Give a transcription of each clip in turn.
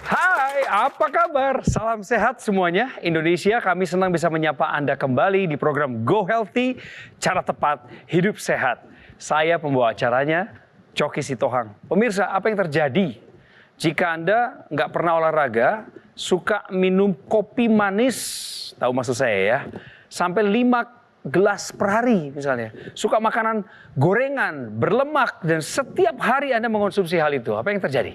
Hai, apa kabar? Salam sehat semuanya. Indonesia, kami senang bisa menyapa Anda kembali di program Go Healthy, Cara Tepat Hidup Sehat. Saya pembawa acaranya, Coki Sitohang. Pemirsa, apa yang terjadi jika Anda nggak pernah olahraga, suka minum kopi manis, tahu maksud saya ya, sampai 5 gelas per hari misalnya. Suka makanan gorengan, berlemak, dan setiap hari Anda mengonsumsi hal itu. Apa yang terjadi?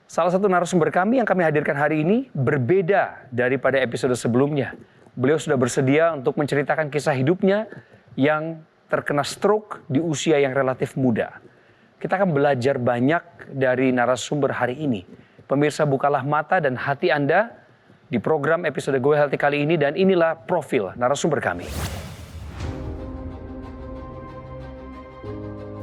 Salah satu narasumber kami yang kami hadirkan hari ini berbeda daripada episode sebelumnya. Beliau sudah bersedia untuk menceritakan kisah hidupnya yang terkena stroke di usia yang relatif muda. Kita akan belajar banyak dari narasumber hari ini. Pemirsa, bukalah mata dan hati Anda di program episode Go Healthy kali ini, dan inilah profil narasumber kami.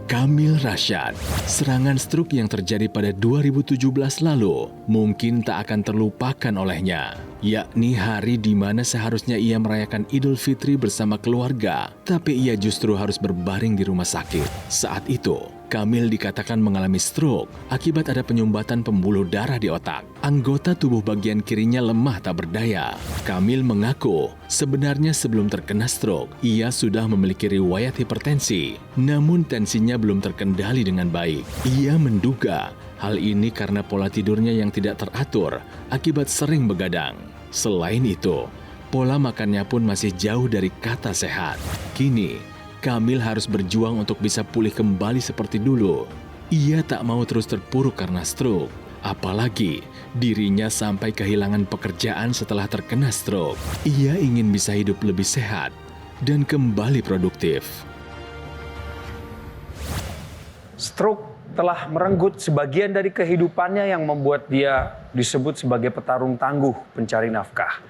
Kamil Rashad, serangan stroke yang terjadi pada 2017 lalu mungkin tak akan terlupakan olehnya, yakni hari di mana seharusnya ia merayakan Idul Fitri bersama keluarga, tapi ia justru harus berbaring di rumah sakit. Saat itu, Kamil dikatakan mengalami stroke akibat ada penyumbatan pembuluh darah di otak. Anggota tubuh bagian kirinya lemah tak berdaya. Kamil mengaku sebenarnya sebelum terkena stroke, ia sudah memiliki riwayat hipertensi. Namun tensinya belum terkendali dengan baik. Ia menduga hal ini karena pola tidurnya yang tidak teratur akibat sering begadang. Selain itu, pola makannya pun masih jauh dari kata sehat. Kini, Kamil harus berjuang untuk bisa pulih kembali seperti dulu. Ia tak mau terus terpuruk karena stroke. Apalagi dirinya sampai kehilangan pekerjaan setelah terkena stroke. Ia ingin bisa hidup lebih sehat dan kembali produktif. Stroke telah merenggut sebagian dari kehidupannya yang membuat dia disebut sebagai petarung tangguh pencari nafkah.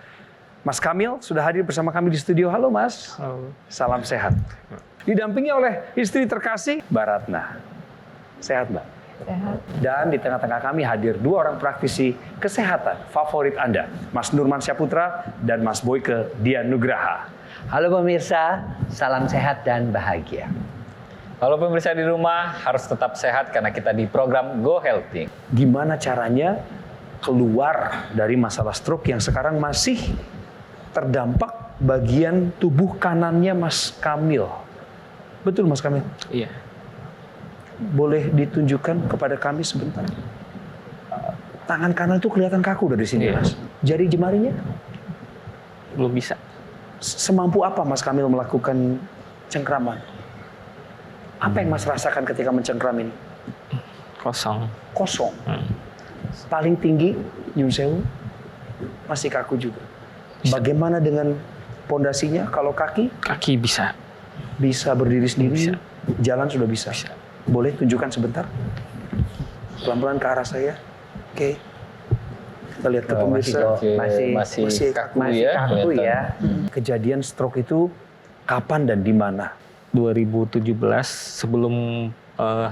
Mas Kamil sudah hadir bersama kami di studio. Halo Mas. Halo. Salam sehat. Didampingi oleh istri terkasih, Mbak Ratna. Sehat, Mbak? Sehat. Dan di tengah-tengah kami hadir dua orang praktisi kesehatan favorit Anda, Mas Nurman Syaputra dan Mas Boyke Dian Nugraha. Halo pemirsa, salam sehat dan bahagia. Halo pemirsa di rumah, harus tetap sehat karena kita di program Go Healthy. Gimana caranya keluar dari masalah stroke yang sekarang masih terdampak bagian tubuh kanannya Mas Kamil? Betul Mas Kamil? Iya. Boleh ditunjukkan kepada kami sebentar? Tangan kanan itu kelihatan kaku dari sini, Iya. Mas. Jari jemarinya? Belum bisa. Semampu apa Mas Kamil melakukan cengkraman? Apa yang Mas rasakan ketika mencengkram ini? Kosong. Kosong. Paling tinggi, nyun sewu, masih kaku juga. Bagaimana dengan pondasinya? Kalau kaki? Kaki bisa. Bisa berdiri sendiri? Bisa. Jalan sudah bisa? Bisa. Boleh tunjukkan sebentar? Pelan-pelan ke arah saya. Oke. Kita lihat ke pemirsa. Masih kaku ya. Kaku ya. Kejadian stroke itu kapan dan di mana? 2017 sebelum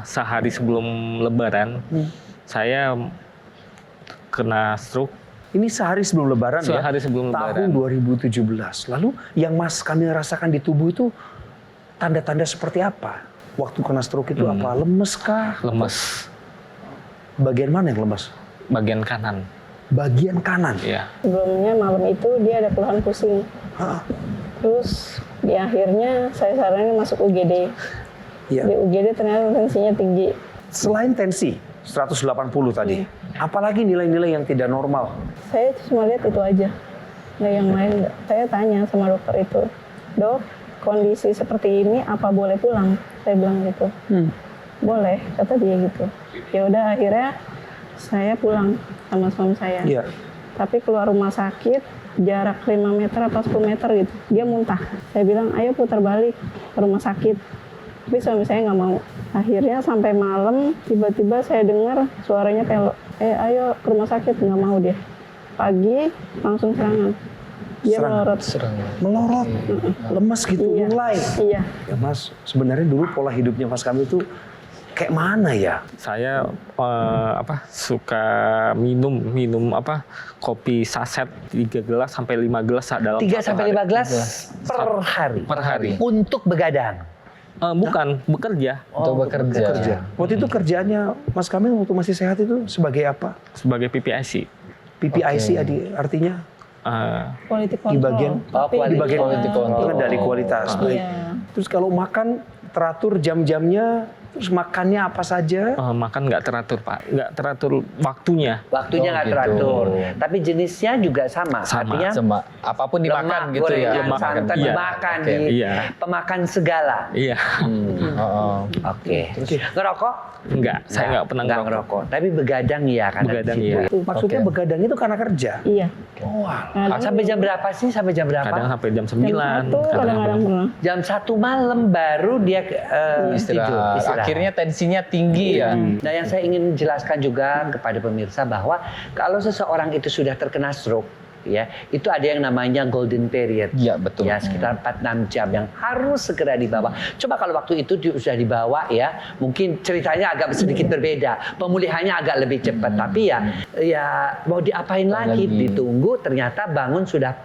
sehari sebelum Lebaran, saya kena stroke. Ini sehari sebelum Lebaran ya? Sehari sebelum Tahun Lebaran. 2017. Lalu yang Mas Kamil rasakan di tubuh itu tanda-tanda seperti apa? Waktu kena stroke itu apa? Lemes kah? Lemes. Bagian mana yang lemes? Bagian kanan. Bagian kanan? Ya. Sebelumnya malam itu dia ada keluhan pusing. Hah? Terus di akhirnya saya saranin masuk UGD. Iya. Di UGD ternyata tensinya tinggi. Selain tensi 180 tadi, apalagi nilai-nilai yang tidak normal? Saya cuma lihat itu aja. Nggak yang lain. Saya tanya sama dokter itu, Dok, kondisi seperti ini apa boleh pulang? Saya bilang gitu. Boleh, kata dia gitu. Ya udah akhirnya saya pulang sama suami saya. Iya. Tapi keluar rumah sakit jarak 5 meter atau 10 meter gitu. Dia muntah. Saya bilang, ayo putar balik ke rumah sakit. Tapi suami saya nggak mau. Akhirnya sampai malam tiba-tiba saya dengar suaranya kayak, ayo ke rumah sakit. Nggak mau dia. Pagi langsung serangan. Dia melorot. Melorot, lemes gitu, Iya. mulai. Iya. Ya Mas, sebenarnya dulu pola hidupnya Mas Kamil itu kayak mana ya? Saya suka minum kopi saset 3 gelas sampai 5 gelas dalam 3 satu sampai hari. 5 gelas per hari. Per hari. Untuk begadang. Bukan, bekerja Untuk bekerja. Kerja. Waktu itu kerjaannya Mas Kamil waktu masih sehat itu sebagai apa? sebagai PPIC. PPIC artinya Eh, Quality di control. bagian Tapi di bagian quality control. pengendali kualitas. Baik. Iya. Terus kalau makan teratur jam-jamnya, terus makannya apa saja? makan nggak teratur Pak, nggak teratur waktunya. Waktunya nggak gitu. teratur. Tapi jenisnya juga sama. Sama. Artinya Sama apapun dimakan lemak, gitu ya. gorengan, Lemak. santan Iya. dimakan Oke. di Iya. pemakan segala. Iya, Oh. Oke. Ngerokok? nggak, saya nggak pernah nggak ngerokok. Tapi begadang ya karena Begadang, di situ. iya. Maksudnya Oke. begadang itu karena kerja. Iya. Ah, sampai jam berapa sih? Sampai jam berapa? Kadang sampai jam 9. Jam 1 kadang-kadang pernah. Jam 1 malam baru dia tidur. Istirahat. Akhirnya tensinya tinggi ya. Nah, yang saya ingin jelaskan juga kepada pemirsa bahwa kalau seseorang itu sudah terkena stroke, ya, itu ada yang namanya golden period. Iya, betul. Ya, sekitar 4-6 jam yang harus segera dibawa. Coba kalau waktu itu sudah dibawa ya, mungkin ceritanya agak sedikit berbeda. Pemulihannya agak lebih cepat. Tapi ya mau diapain lagi? Ditunggu ternyata bangun sudah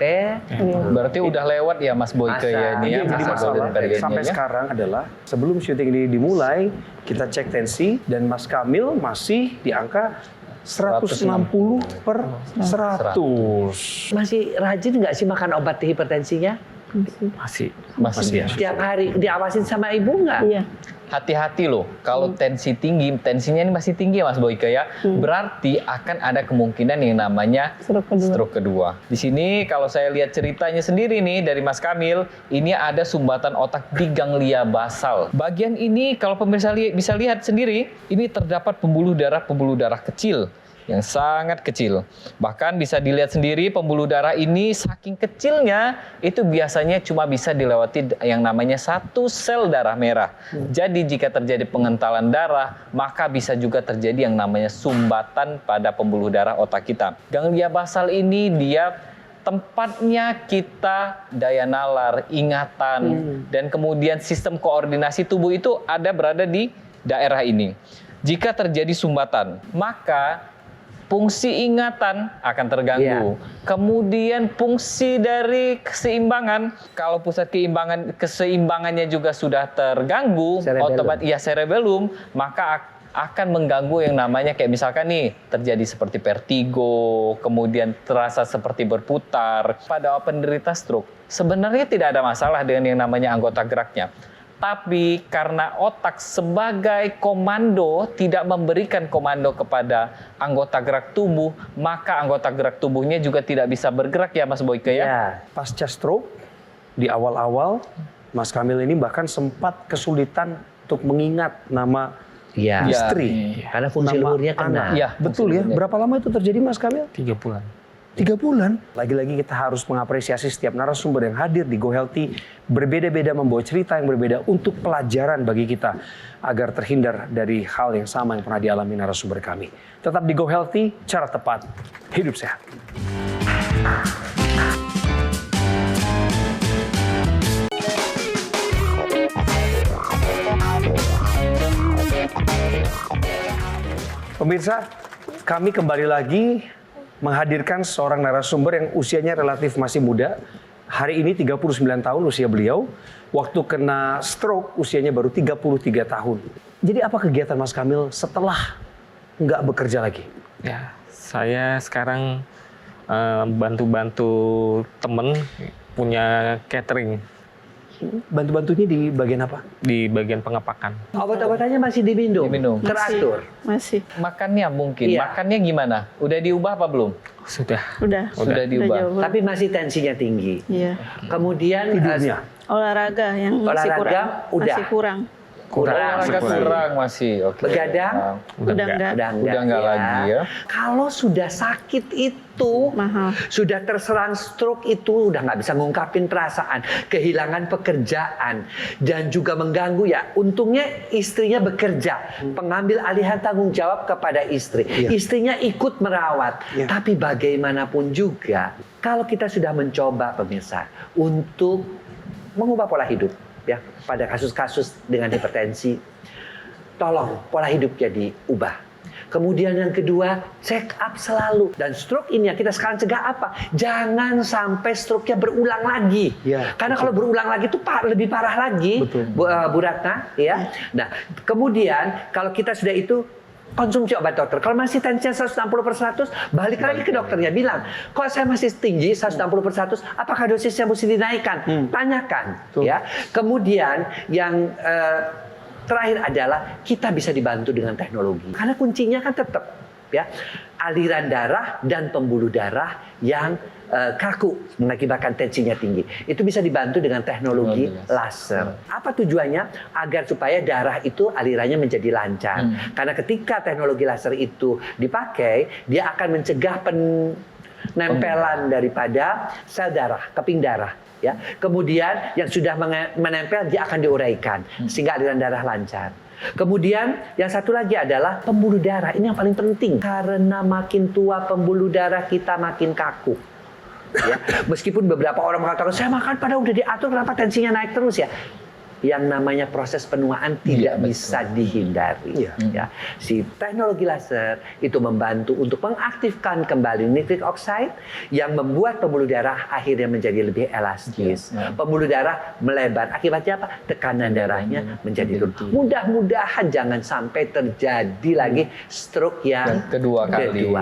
Berarti udah lewat ya Mas Boyke ya ini ya. Yang jadi masa masalah golden period-nya sampai ya. sekarang adalah sebelum syuting ini dimulai, kita cek tensi dan Mas Kamil masih di angka 160 per 100. masih rajin nggak sih makan obat hipertensinya? Masih. Masih ya. Setiap hari diawasin sama ibu nggak? Iya. Hati-hati loh, kalau tensi tinggi, tensinya ini masih tinggi ya Mas Boyke ya, berarti akan ada kemungkinan yang namanya Stroke kedua. stroke kedua. Di sini kalau saya lihat ceritanya sendiri nih dari Mas Kamil, ini ada sumbatan otak di ganglia basal. Bagian ini kalau pemirsa bisa lihat sendiri, ini terdapat pembuluh darah kecil yang sangat kecil. Bahkan bisa dilihat sendiri pembuluh darah ini saking kecilnya itu biasanya cuma bisa dilewati yang namanya 1 sel darah merah. Jadi jika terjadi pengentalan darah, maka bisa juga terjadi yang namanya sumbatan pada pembuluh darah otak kita. Ganglia basal ini dia tempatnya kita daya nalar, ingatan, dan kemudian sistem koordinasi tubuh itu berada di daerah ini. Jika terjadi sumbatan, maka fungsi ingatan akan terganggu. Kemudian fungsi dari keseimbangan, kalau pusat keseimbangannya juga sudah terganggu, cerebellum, maka akan mengganggu yang namanya kayak misalkan nih terjadi seperti vertigo, kemudian terasa seperti berputar. Pada penderita stroke, sebenarnya tidak ada masalah dengan yang namanya anggota geraknya. Tapi karena otak sebagai komando tidak memberikan komando kepada anggota gerak tubuh, maka anggota gerak tubuhnya juga tidak bisa bergerak ya Mas Boyke ya. Pasca stroke, di awal-awal, Mas Kamil ini bahkan sempat kesulitan untuk mengingat nama istri. Karena fungsi Nama luhurnya kena. anak. Iya, Betul ya. fungsi Berapa lama itu terjadi Mas Kamil? 3 bulan. 3 bulan. Lagi-lagi kita harus mengapresiasi setiap narasumber yang hadir di Go Healthy. Berbeda-beda membawa cerita yang berbeda untuk pelajaran bagi kita. Agar terhindar dari hal yang sama yang pernah dialami narasumber kami. Tetap di Go Healthy, cara tepat, hidup sehat. Pemirsa, kami kembali lagi menghadirkan seorang narasumber yang usianya relatif masih muda. Hari ini 39 tahun usia beliau. Waktu kena stroke usianya baru 33 tahun. Jadi apa kegiatan Mas Kamil setelah nggak bekerja lagi? Ya, saya sekarang bantu-bantu temen punya catering Bantu-bantunya di bagian apa? di bagian pengepakan. Obat-obatannya masih diminum? Diminum. Teratur? Masih. Makannya mungkin, Iya. makannya gimana? Udah diubah apa belum? Sudah. Udah. Sudah diubah. jauh. Tapi masih tensinya tinggi. Iya. Kemudian Tidurnya? Olahraga yang masih Olahraga kurang. udah. Masih kurang. Olahraga kurang masih. Oke. Begadang? Udah enggak. Udah enggak lagi ya. Kalau sudah sakit itu, Mahal. sudah terserang stroke itu, udah nggak bisa ngungkapin perasaan, kehilangan pekerjaan, dan juga mengganggu ya. Untungnya istrinya bekerja, pengambil alihan tanggung jawab kepada istri. Iya. Istrinya ikut merawat. Iya. Tapi bagaimanapun juga, kalau kita sudah mencoba pemirsa untuk mengubah pola hidup, ya pada kasus-kasus dengan hipertensi, tolong pola hidup jadi ubah. Kemudian yang kedua, check up selalu. Dan stroke ini yang kita sekarang cegah apa? Jangan sampai stroke-nya berulang lagi. Ya, Karena kalau berulang lagi itu lebih parah lagi, Bu Ratna. Ya. Nah, kemudian kalau kita sudah itu, konsumsi obat dokter. Kalau masih tensinya 160/100, balik lagi ke dokternya. Bilang, kok saya masih tinggi 160/100, apakah dosisnya mesti dinaikkan? Tanyakan. Ya. Kemudian yang terakhir adalah kita bisa dibantu dengan teknologi. Karena kuncinya kan tetap ya aliran darah dan pembuluh darah yang kaku mengakibatkan tensinya tinggi. Itu bisa dibantu dengan teknologi laser. Apa tujuannya? Agar supaya darah itu alirannya menjadi lancar. Karena ketika teknologi laser itu dipakai, dia akan mencegah penempelan daripada sel darah, keping darah. Ya, kemudian yang sudah menempel dia akan diuraikan sehingga aliran darah lancar. Kemudian yang satu lagi adalah pembuluh darah. Ini yang paling penting karena makin tua pembuluh darah kita makin kaku. Ya, meskipun beberapa orang mengatakan saya makan pada udah diatur kenapa tensinya naik terus ya. Yang namanya proses penuaan tidak bisa dihindari. Ya. Si teknologi laser itu membantu untuk mengaktifkan kembali nitric oxide yang membuat pembuluh darah akhirnya menjadi lebih elastis. Pembuluh darah melebar. Akibatnya apa? Tekanan darahnya menjadi turun. Mudah-mudahan jangan sampai terjadi lagi stroke yang kedua kali.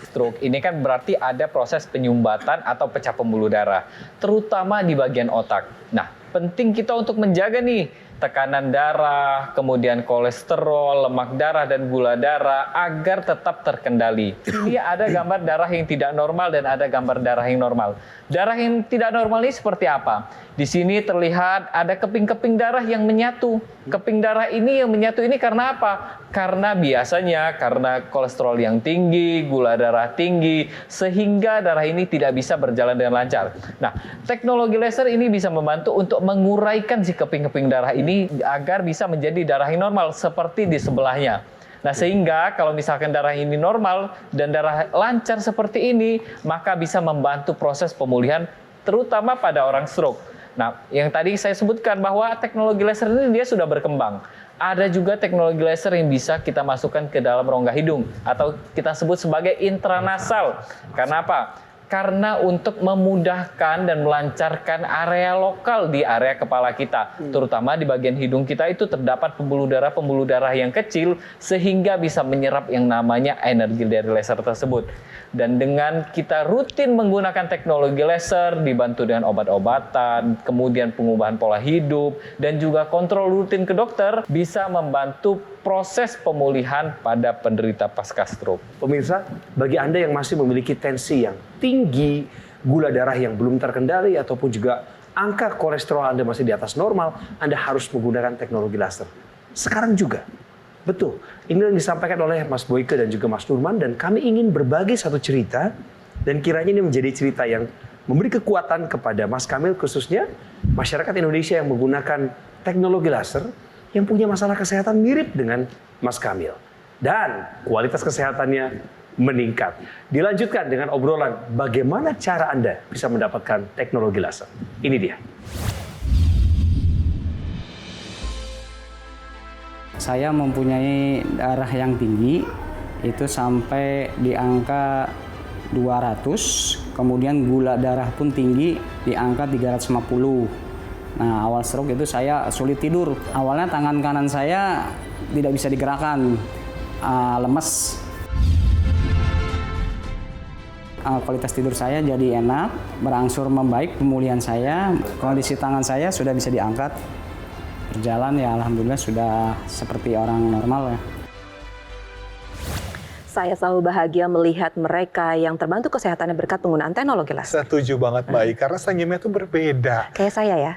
Stroke ini kan berarti ada proses penyumbatan atau pecah pembuluh darah, terutama di bagian otak. Nah, penting kita untuk menjaga nih tekanan darah, kemudian kolesterol, lemak darah, dan gula darah agar tetap terkendali. Ini ada gambar darah yang tidak normal dan ada gambar darah yang normal. Darah yang tidak normal ini seperti apa? Di sini terlihat ada keping-keping darah yang menyatu. Keping darah ini yang menyatu ini karena apa? Karena biasanya karena kolesterol yang tinggi, gula darah tinggi, sehingga darah ini tidak bisa berjalan dengan lancar. Nah, teknologi laser ini bisa membantu untuk menguraikan si keping-keping darah ini agar bisa menjadi darah yang normal seperti di sebelahnya. Nah, sehingga kalau misalkan darah ini normal dan darah lancar seperti ini, maka bisa membantu proses pemulihan terutama pada orang stroke. Nah, yang tadi saya sebutkan bahwa teknologi laser ini dia sudah berkembang. Ada juga teknologi laser yang bisa kita masukkan ke dalam rongga hidung atau kita sebut sebagai intranasal. Karena apa? Karena untuk memudahkan dan melancarkan area lokal di area kepala kita, terutama di bagian hidung kita itu terdapat pembuluh darah yang kecil sehingga bisa menyerap yang namanya energi dari laser tersebut. Dan dengan kita rutin menggunakan teknologi laser dibantu dengan obat-obatan, kemudian pengubahan pola hidup dan juga kontrol rutin ke dokter bisa membantu proses pemulihan pada penderita pasca stroke. Pemirsa, bagi Anda yang masih memiliki tensi yang tinggi, gula darah yang belum terkendali, ataupun juga angka kolesterol Anda masih di atas normal, Anda harus menggunakan teknologi laser. Sekarang juga. Betul, ini yang disampaikan oleh Mas Boyke dan juga Mas Nurman, dan kami ingin berbagi satu cerita, dan kiranya ini menjadi cerita yang memberi kekuatan kepada Mas Kamil, khususnya masyarakat Indonesia yang menggunakan teknologi laser, yang punya masalah kesehatan mirip dengan Mas Kamil. Dan kualitas kesehatannya meningkat. Dilanjutkan dengan obrolan bagaimana cara Anda bisa mendapatkan teknologi laser. Ini dia. Saya mempunyai darah yang tinggi, itu sampai di angka 200, kemudian gula darah pun tinggi di angka 350. Nah, awal stroke itu saya sulit tidur. Awalnya tangan kanan saya tidak bisa digerakkan, lemes. Kualitas tidur saya jadi enak, berangsur membaik pemulihan saya. Kondisi tangan saya sudah bisa diangkat. Berjalan ya alhamdulillah sudah seperti orang normal ya. Saya selalu bahagia melihat mereka yang terbantu kesehatannya berkat penggunaan teknologi laser. Setuju banget, Baik. Karena senyumnya tuh berbeda. Kayak saya ya.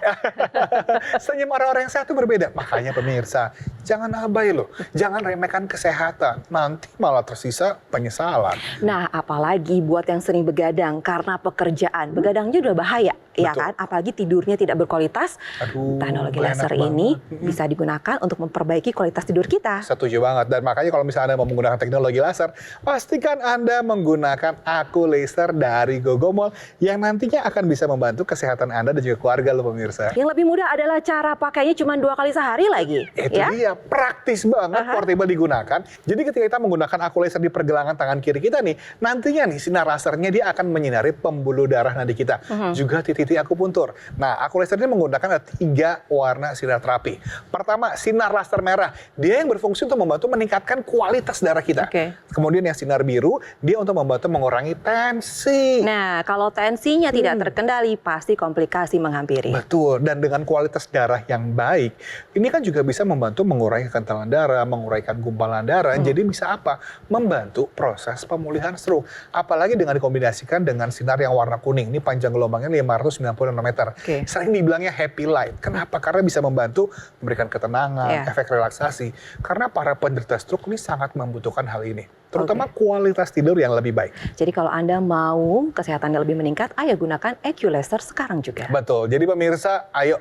Senyum orang-orang yang sehat tuh berbeda. Makanya pemirsa, jangan abai loh. Jangan remehkan kesehatan. Nanti malah tersisa penyesalan. Nah, apalagi buat yang sering begadang karena pekerjaan. Begadangnya udah bahaya, ya kan? Apalagi tidurnya tidak berkualitas. Teknologi laser ini bisa digunakan untuk memperbaiki kualitas tidur kita. Setuju banget. Dan makanya kalau misalnya Anda mau menggunakan teknologi laser, laser, pastikan Anda menggunakan Aku Laser dari Gogomol yang nantinya akan bisa membantu kesehatan Anda dan juga keluarga loh pemirsa. Yang lebih mudah adalah cara pakainya cuma 2 kali sehari lagi. Itu dia, praktis banget, portable digunakan. Jadi ketika kita menggunakan Aku Laser di pergelangan tangan kiri kita nih, nantinya nih sinar lasernya dia akan menyinari pembuluh darah nadi kita. Juga titik-titik akupuntur. Nah, Aku Laser ini menggunakan 3 warna sinar terapi. Pertama, sinar laser merah. Dia yang berfungsi untuk membantu meningkatkan kualitas darah kita. Kemudian yang sinar biru, dia untuk membantu mengurangi tensi. Nah, kalau tensinya tidak terkendali, pasti komplikasi menghampiri. Betul, dan dengan kualitas darah yang baik, ini kan juga bisa membantu mengurangi kekentalan darah, menguraikan gumpalan darah, jadi bisa apa? Membantu proses pemulihan stroke. Apalagi dengan dikombinasikan dengan sinar yang warna kuning, ini panjang gelombangnya 590 nanometer. Sering dibilangnya happy light. Kenapa? Karena bisa membantu memberikan ketenangan, efek relaksasi. Karena para penderita stroke ini sangat membutuhkan hal ini. Terutama kualitas tidur yang lebih baik. Jadi kalau Anda mau kesehatannya lebih meningkat, ayo gunakan AQ Laser sekarang juga. Betul. Jadi pemirsa, ayo.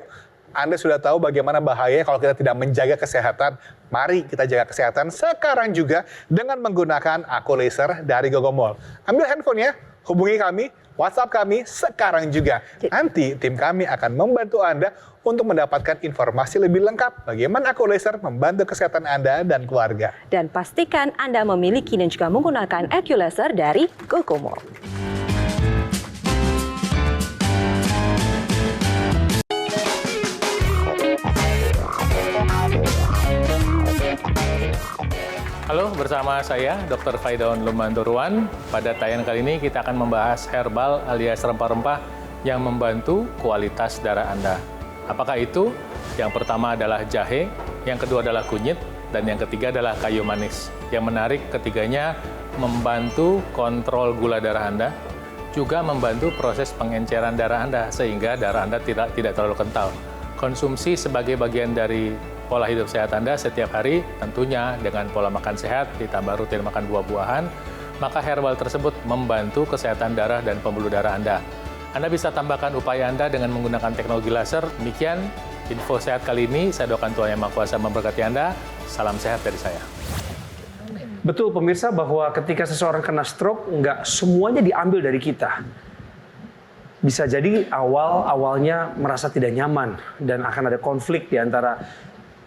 Anda sudah tahu bagaimana bahaya kalau kita tidak menjaga kesehatan. Mari kita jaga kesehatan sekarang juga dengan menggunakan Aku Laser dari Gogomol. Ambil handphonenya, hubungi kami, WhatsApp kami sekarang juga. Nanti tim kami akan membantu Anda untuk mendapatkan informasi lebih lengkap bagaimana Aku Laser membantu kesehatan Anda dan keluarga. Dan pastikan Anda memiliki dan juga menggunakan AQ Laser dari Gogomol. Halo, bersama saya Dr. Faidaun Lumanturuan. Pada tayangan kali ini kita akan membahas herbal alias rempah-rempah yang membantu kualitas darah Anda. Apakah itu? Yang pertama adalah jahe, yang kedua adalah kunyit, dan yang ketiga adalah kayu manis. Yang menarik ketiganya membantu kontrol gula darah Anda, juga membantu proses pengenceran darah Anda sehingga darah Anda tidak terlalu kental. Konsumsi sebagai bagian dari pola hidup sehat Anda setiap hari, tentunya dengan pola makan sehat, ditambah rutin makan buah-buahan, maka herbal tersebut membantu kesehatan darah dan pembuluh darah Anda. Anda bisa tambahkan upaya Anda dengan menggunakan teknologi laser. Demikian info sehat kali ini. Saya doakan Tuhan Yang Maha Kuasa memberkati Anda. Salam sehat dari saya. Betul pemirsa bahwa ketika seseorang kena stroke, nggak semuanya diambil dari kita. Bisa jadi awalnya merasa tidak nyaman dan akan ada konflik di antara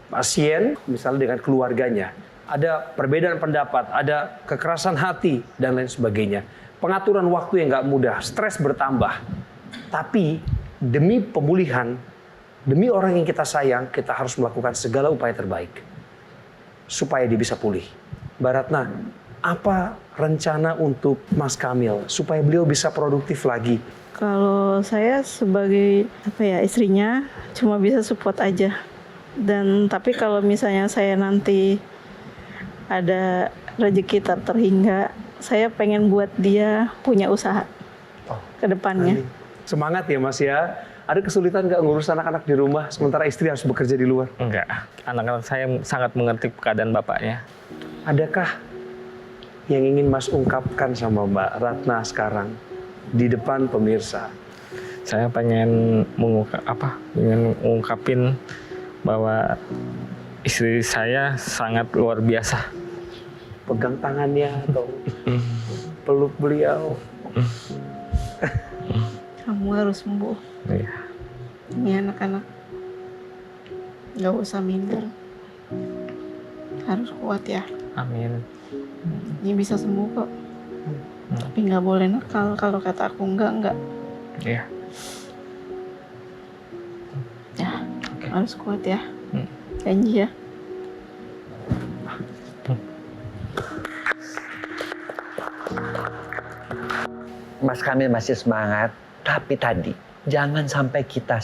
pasien, misalnya dengan keluarganya. Ada perbedaan pendapat, ada kekerasan hati, dan lain sebagainya. Pengaturan waktu yang nggak mudah, stres bertambah. Tapi demi pemulihan, demi orang yang kita sayang, kita harus melakukan segala upaya terbaik supaya dia bisa pulih. Mbak Ratna, apa rencana untuk Mas Kamil supaya beliau bisa produktif lagi? Kalau saya sebagai istrinya cuma bisa support aja. Dan tapi kalau misalnya saya nanti ada rezeki tak terhingga, saya pengen buat dia punya usaha ke depannya. Semangat ya Mas ya. Ada kesulitan nggak ngurus anak-anak di rumah sementara istri harus bekerja di luar? Enggak. Anak-anak saya sangat mengerti keadaan bapaknya. Adakah yang ingin Mas ungkapkan sama Mbak Ratna sekarang di depan pemirsa? Saya pengen mengungkapin bahwa istri saya sangat luar biasa. Pegang tangannya atau peluk beliau. Kamu harus sembuh. Iya. Ini anak-anak nggak usah minder. Harus kuat ya. Amin. Ini bisa sembuh kok. Tapi nggak boleh nakal. Kalau kata aku enggak. Iya. Ya, harus kuat ya. Janji ya. Mas Kamil masih semangat, tapi tadi jangan sampai kita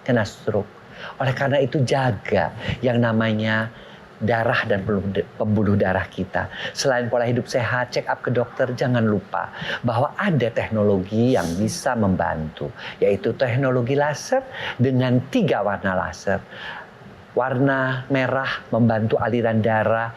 kena stroke. Oleh karena itu jaga yang namanya darah dan pembuluh darah kita. Selain pola hidup sehat, check up ke dokter, jangan lupa bahwa ada teknologi yang bisa membantu, yaitu teknologi laser dengan 3 warna laser. Warna merah membantu aliran darah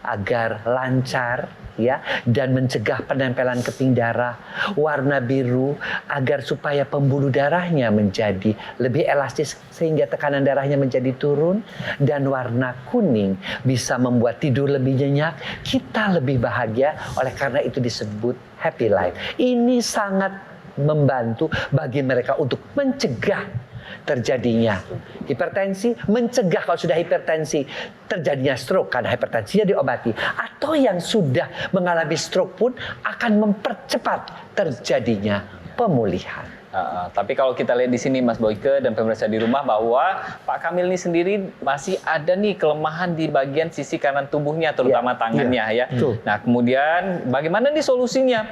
agar lancar ya, dan mencegah penempelan keping darah. Warna biru agar supaya pembuluh darahnya menjadi lebih elastis sehingga tekanan darahnya menjadi turun, dan warna kuning bisa membuat tidur lebih nyenyak, kita lebih bahagia. Oleh karena itu disebut happy life. Ini sangat membantu bagi mereka untuk mencegah terjadinya hipertensi, mencegah kalau sudah hipertensi terjadinya stroke karena hipertensinya diobati, atau yang sudah mengalami stroke pun akan mempercepat terjadinya pemulihan. Tapi kalau kita lihat di sini Mas Boyke dan pemirsa di rumah, bahwa Pak Kamil ini sendiri masih ada nih kelemahan di bagian sisi kanan tubuhnya, terutama tangannya ya. Nah, kemudian bagaimana nih solusinya?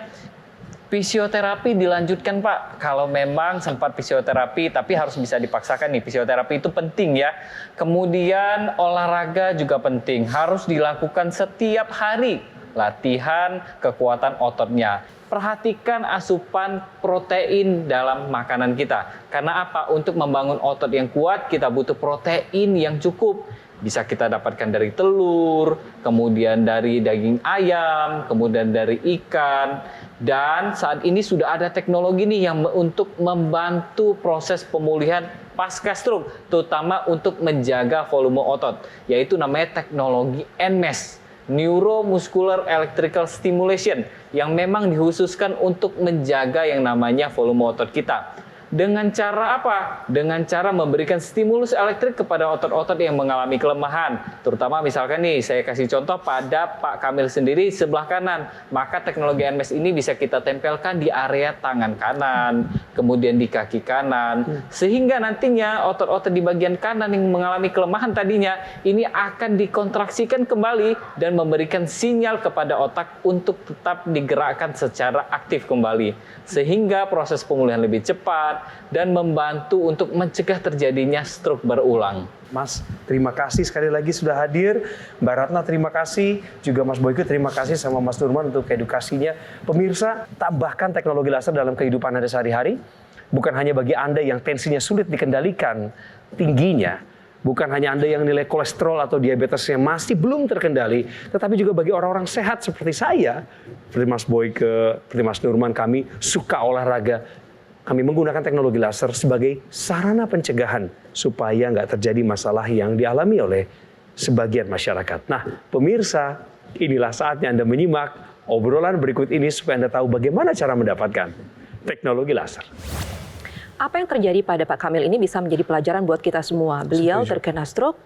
Fisioterapi dilanjutkan Pak. Kalau memang sempat fisioterapi, tapi harus bisa dipaksakan nih. Fisioterapi itu penting ya. Kemudian olahraga juga penting. Harus dilakukan setiap hari. Latihan kekuatan ototnya. Perhatikan asupan protein dalam makanan kita. Karena apa? Untuk membangun otot yang kuat, kita butuh protein yang cukup. Bisa kita dapatkan dari telur, kemudian dari daging ayam, kemudian dari ikan. Dan saat ini sudah ada teknologi nih yang untuk membantu proses pemulihan pasca stroke, terutama untuk menjaga volume otot, yaitu namanya teknologi NMES, Neuromuscular Electrical Stimulation, yang memang dikhususkan untuk menjaga yang namanya volume otot kita. Dengan cara apa? Dengan cara memberikan stimulus elektrik kepada otot-otot yang mengalami kelemahan. Terutama misalkan nih, saya kasih contoh pada Pak Kamil sendiri sebelah kanan. Maka teknologi NMES ini bisa kita tempelkan di area tangan kanan, kemudian di kaki kanan. Sehingga nantinya otot-otot di bagian kanan yang mengalami kelemahan tadinya, ini akan dikontraksikan kembali dan memberikan sinyal kepada otak untuk tetap digerakkan secara aktif kembali. Sehingga proses pemulihan lebih cepat, dan membantu untuk mencegah terjadinya stroke berulang. Mas, terima kasih sekali lagi sudah hadir. Mbak Ratna terima kasih, juga Mas Boyke terima kasih sama Mas Nurman untuk edukasinya. Pemirsa, tambahkan teknologi laser dalam kehidupan Anda sehari-hari. Bukan hanya bagi Anda yang tensinya sulit dikendalikan tingginya, bukan hanya Anda yang nilai kolesterol atau diabetesnya masih belum terkendali, tetapi juga bagi orang-orang sehat seperti saya, seperti Mas Boyke, seperti Mas Nurman, kami suka olahraga. Kami menggunakan teknologi laser sebagai sarana pencegahan supaya nggak terjadi masalah yang dialami oleh sebagian masyarakat. Nah, pemirsa, inilah saatnya Anda menyimak obrolan berikut ini supaya Anda tahu bagaimana cara mendapatkan teknologi laser. Apa yang terjadi pada Pak Kamil ini bisa menjadi pelajaran buat kita semua. Beliau terkena stroke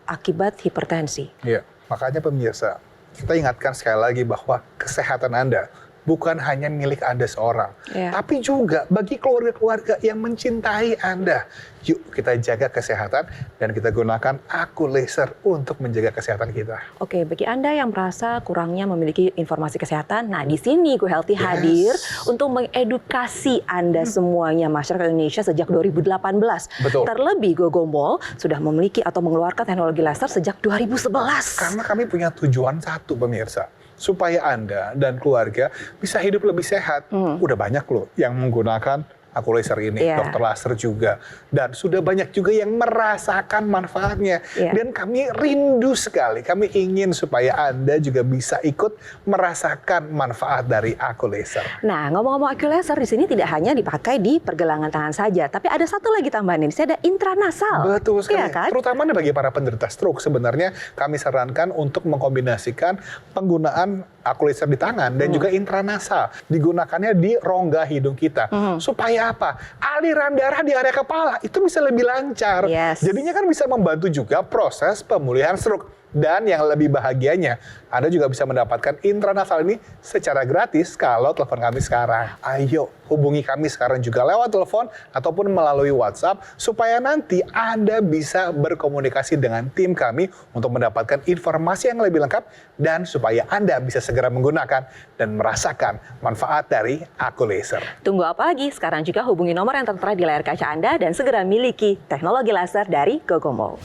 akibat hipertensi. Iya, makanya pemirsa, kita ingatkan sekali lagi bahwa kesehatan Anda bukan hanya milik Anda seorang, tapi juga bagi keluarga-keluarga yang mencintai Anda. Yuk kita jaga kesehatan dan kita gunakan Aku Laser untuk menjaga kesehatan kita. Oke, bagi Anda yang merasa kurangnya memiliki informasi kesehatan, nah di sini Go Healthy hadir untuk mengedukasi Anda semuanya, masyarakat Indonesia sejak 2018. Betul. Terlebih Gogomol sudah memiliki atau mengeluarkan teknologi laser sejak 2011. Karena kami punya tujuan satu pemirsa, supaya Anda dan keluarga bisa hidup lebih sehat. Udah banyak loh yang menggunakan Aku Laser ini, dokter laser juga. Dan sudah banyak juga yang merasakan manfaatnya. Dan kami rindu sekali, kami ingin supaya Anda juga bisa ikut merasakan manfaat dari Aku Laser. Nah, ngomong-ngomong Aku Laser di sini tidak hanya dipakai di pergelangan tangan saja, tapi ada satu lagi tambahan ini, ada intranasal. Betul sekali, kan? Terutama bagi para penderita stroke. Sebenarnya kami sarankan untuk mengkombinasikan penggunaan Aku Laser di tangan dan juga intranasal. Digunakannya di rongga hidung kita. Supaya apa? Aliran darah di area kepala itu bisa lebih lancar. Jadinya kan bisa membantu juga proses pemulihan stroke. Dan yang lebih bahagianya, Anda juga bisa mendapatkan intranasal ini secara gratis kalau telepon kami sekarang. Ayo hubungi kami sekarang juga lewat telepon ataupun melalui WhatsApp supaya nanti Anda bisa berkomunikasi dengan tim kami untuk mendapatkan informasi yang lebih lengkap dan supaya Anda bisa segera menggunakan dan merasakan manfaat dari Aku Laser. Tunggu apa lagi? Sekarang juga hubungi nomor yang tertera di layar kaca Anda dan segera miliki teknologi laser dari Gogomol.